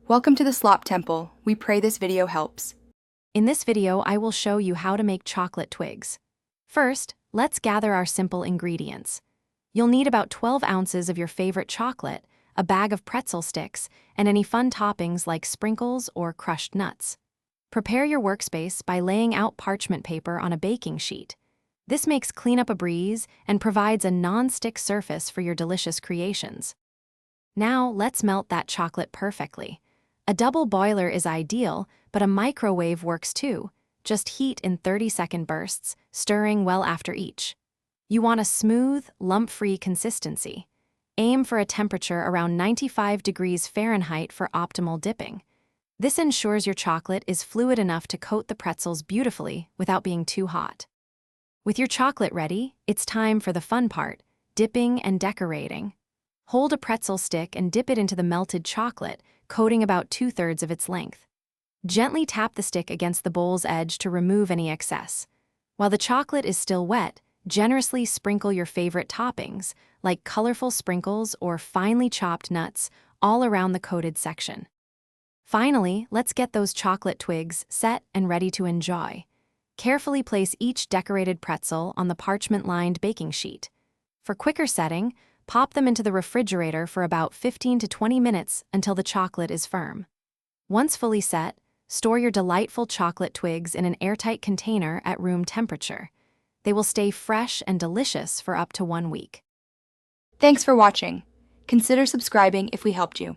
Welcome to the Slop Temple. We pray this video helps. In this video, I will show you how to make chocolate twigs. First, let's gather our simple ingredients. You'll need about 12 ounces of your favorite chocolate, a bag of pretzel sticks, and any fun toppings like sprinkles or crushed nuts. Prepare your workspace by laying out parchment paper on a baking sheet. This makes cleanup a breeze and provides a non-stick surface for your delicious creations. Now, let's melt that chocolate perfectly. A double boiler is ideal, but a microwave works too. Just heat in 30-second bursts, stirring well after each. You want a smooth, lump-free consistency. Aim for a temperature around 95 degrees Fahrenheit for optimal dipping. This ensures your chocolate is fluid enough to coat the pretzels beautifully without being too hot. With your chocolate ready, it's time for the fun part, dipping and decorating. Hold a pretzel stick and dip it into the melted chocolate, coating about 2/3 of its length. Gently tap the stick against the bowl's edge to remove any excess. While the chocolate is still wet, generously sprinkle your favorite toppings, like colorful sprinkles or finely chopped nuts, all around the coated section. Finally, let's get those chocolate twigs set and ready to enjoy. Carefully place each decorated pretzel on the parchment-lined baking sheet. For quicker setting, pop them into the refrigerator for about 15 to 20 minutes until the chocolate is firm. Once fully set, store your delightful chocolate twigs in an airtight container at room temperature. They will stay fresh and delicious for up to 1 week. Thanks for watching. Consider subscribing if we helped you.